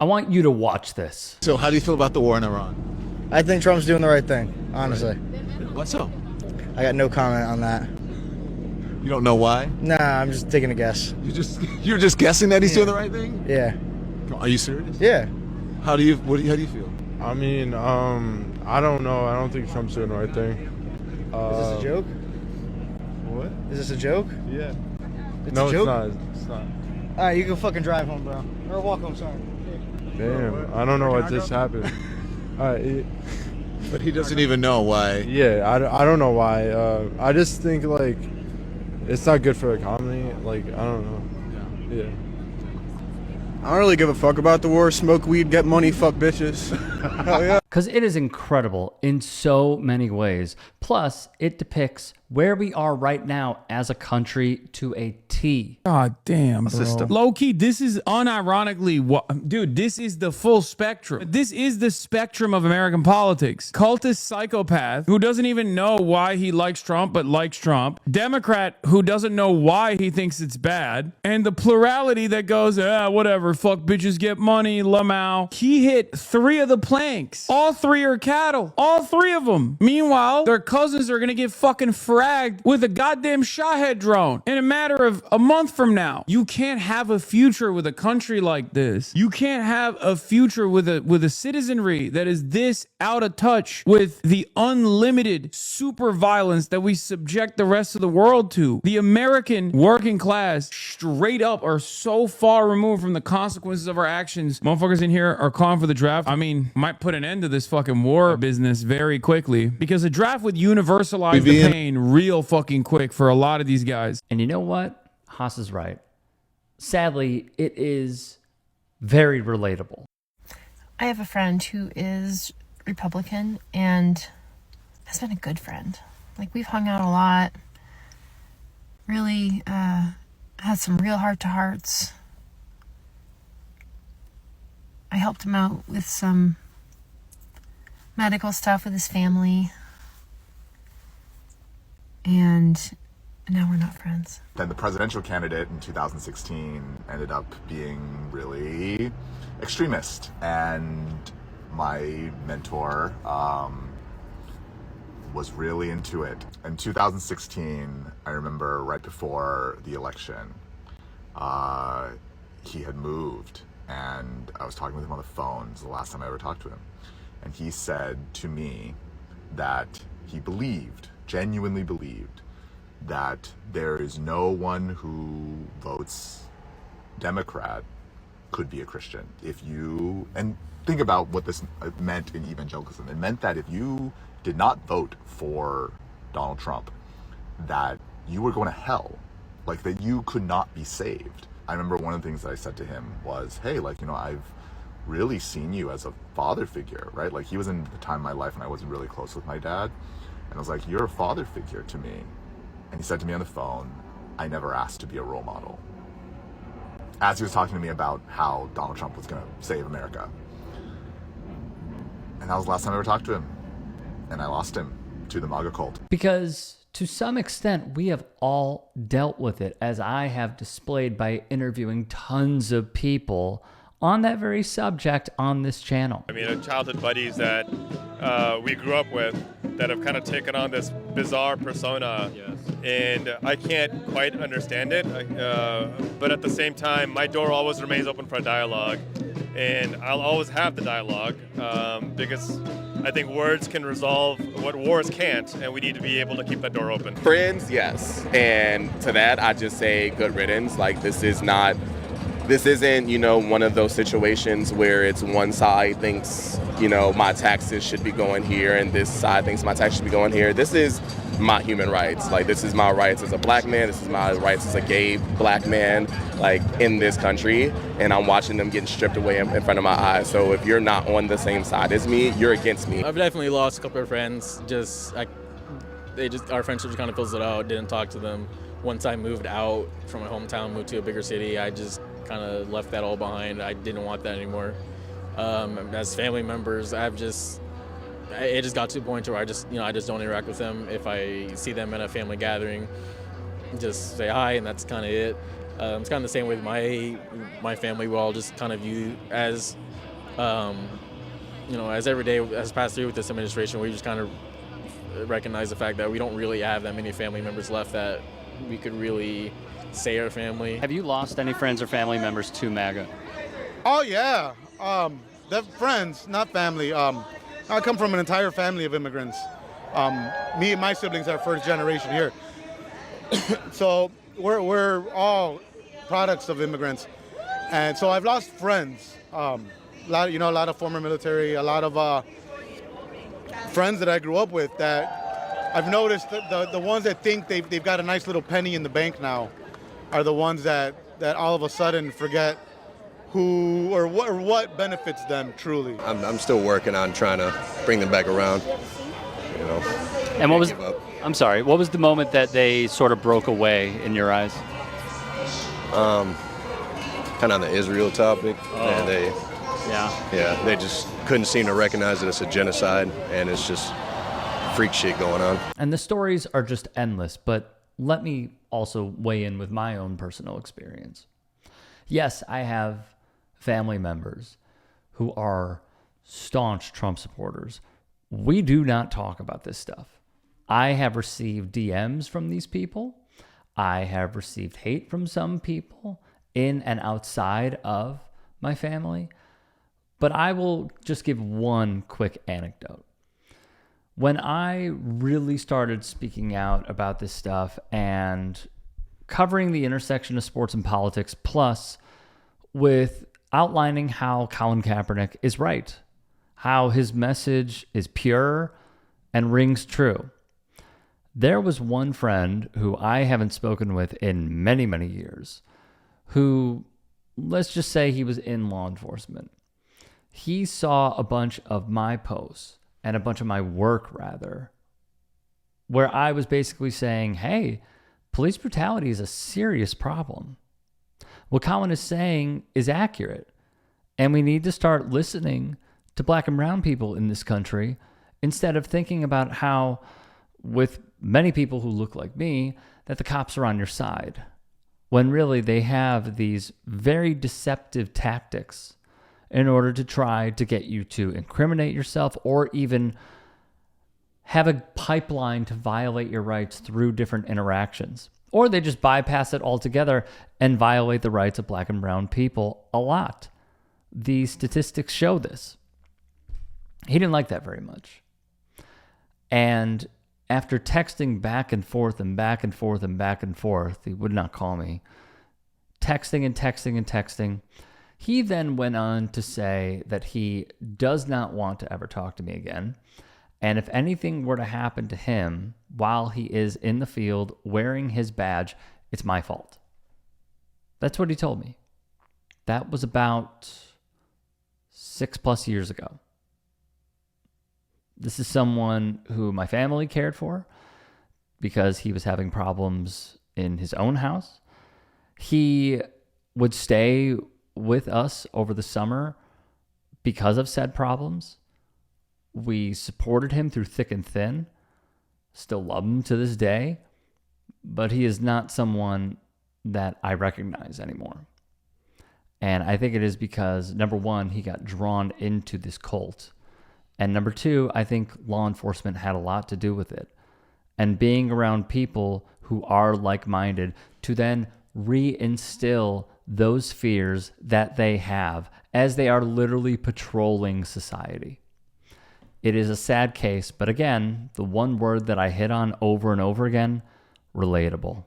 I want you to watch this. So how do you feel about the war in Iran? I think Trump's doing the right thing, honestly. What so? I got no comment on that. You don't know why? Nah, I'm just taking a guess. You're just guessing that he's doing the right thing? Yeah. Are you serious? Yeah. How do you feel? I mean, I don't know. I don't think Trump's doing the right thing. Is this a joke? What? Is this a joke? Yeah. It's No, a joke? it's not. All right, you can fucking drive home, bro. Or walk home, sorry. Damn, I don't know what just happened. All right. But he doesn't even know why. Yeah, I don't know why. I just think, like, it's not good for the economy. Like, I don't know. Yeah. I don't really give a fuck about the war. Smoke weed, get money, fuck bitches. Hell yeah. Because it is incredible in so many ways. Plus, it depicts where we are right now as a country to a T. God damn, bro. Low key, this is unironically what, dude, this is the full spectrum. This is the spectrum of American politics. Cultist psychopath who doesn't even know why he likes Trump, but likes Trump. Democrat who doesn't know why he thinks it's bad. And the plurality that goes, whatever, fuck bitches, get money, lamau. He hit 3 of the planks. All 3 are cattle. All 3 of them. Meanwhile, their cousins are gonna get fucking fragged with a goddamn Shahed drone in a matter of a month from now. You can't have a future with a country like this. You can't have a future with a citizenry that is this out of touch with the unlimited super violence that we subject the rest of the world to. The American working class straight up are so far removed from the consequences of our actions. Motherfuckers in here are calling for the draft. I mean, might put an end to this fucking war business very quickly, because a draft would universalize the pain real fucking quick for a lot of these guys. And you know what? Haas is right. Sadly, it is very relatable. I have a friend who is Republican and has been a good friend. Like, we've hung out a lot. Really had some real heart-to-hearts. I helped him out with some medical stuff with his family. And now we're not friends. Then the presidential candidate in 2016 ended up being really extremist. And my mentor was really into it. In 2016, I remember right before the election, he had moved, and I was talking with him on the phone. It was the last time I ever talked to him. And he said to me that he believed, genuinely believed, that there is no one who votes Democrat could be a Christian. And think about what this meant in evangelicalism. It meant that if you did not vote for Donald Trump, that you were going to hell, like that you could not be saved. I remember one of the things that I said to him was, hey, like, I've really seen you as a father figure, right? Like, he was in the time in my life when I wasn't really close with my dad. And I was like, you're a father figure to me. And he said to me on the phone, I never asked to be a role model. As he was talking to me about how Donald Trump was going to save America. And that was the last time I ever talked to him. And I lost him to the MAGA cult. Because to some extent, we have all dealt with it, as I have displayed by interviewing tons of people on that very subject on this channel. I mean, childhood buddies that we grew up with that have kind of taken on this bizarre persona. Yes. And I can't quite understand it. But at the same time, my door always remains open for a dialogue. And I'll always have the dialogue because I think words can resolve what wars can't, and we need to be able to keep that door open. Friends, yes. And to that, I just say good riddance. Like, this isn't, one of those situations where it's one side thinks, my taxes should be going here and this side thinks my taxes should be going here. This is my human rights. Like, this is my rights as a black man. This is my rights as a gay black man, like, in this country. And I'm watching them getting stripped away in front of my eyes. So if you're not on the same side as me, you're against me. I've definitely lost a couple of friends. Our friendship just kind of fizzled out. Didn't talk to them. Once I moved out from my hometown, moved to a bigger city, I just kind of left that all behind. I didn't want that anymore. As family members, it just got to a point where I just don't interact with them. If I see them at a family gathering, just say hi, and that's kind of it. It's kind of the same with my family. We all just kind of view as You know, as every day has passed through with this administration, we just kind of recognize the fact that we don't really have that many family members left that we could really say are family. Have you lost any friends or family members to MAGA? Oh yeah, they're friends, not family. I come from an entire family of immigrants. Me and my siblings are first generation here, so we're all products of immigrants, and so I've lost friends. A lot of former military, a lot of friends that I grew up with that I've noticed the ones that think they've got a nice little penny in the bank now are the ones that all of a sudden forget who or what benefits them truly. I'm still working on trying to bring them back around, you know. And what was the moment that they sort of broke away in your eyes? Kind of on the Israel topic. And they just couldn't seem to recognize that it's a genocide and it's just freak shit going on. And the stories are just endless, but let me also weigh in with my own personal experience. Yes, I have family members who are staunch Trump supporters. We do not talk about this stuff. I have received DMs from these people. I have received hate from some people in and outside of my family. But I will just give one quick anecdote. When I really started speaking out about this stuff and covering the intersection of sports and politics, plus with outlining how Colin Kaepernick is right, how his message is pure and rings true. There was one friend who I haven't spoken with in many, many years, who, let's just say he was in law enforcement. He saw a bunch of my posts and a bunch of my work, rather, where I was basically saying, hey, police brutality is a serious problem. What Colin is saying is accurate, and we need to start listening to black and brown people in this country instead of thinking about how, with many people who look like me, that the cops are on your side, when really they have these very deceptive tactics in order to try to get you to incriminate yourself or even have a pipeline to violate your rights through different interactions. Or they just bypass it altogether and violate the rights of black and brown people a lot. The statistics show this. He didn't like that very much. And after texting back and forth and back and forth and back and forth, he would not call me, texting and texting and texting, he then went on to say that he does not want to ever talk to me again. And if anything were to happen to him while he is in the field wearing his badge, it's my fault. That's what he told me. That was about 6+ years ago. This is someone who my family cared for because he was having problems in his own house. He would stay with us over the summer because of said problems. We supported him through thick and thin, still love him to this day, but he is not someone that I recognize anymore. And I think it is because, number one, he got drawn into this cult. And number two, I think law enforcement had a lot to do with it. And being around people who are like-minded to then reinstill those fears that they have as they are literally patrolling society. It is a sad case, but again, the one word that I hit on over and over again, relatable.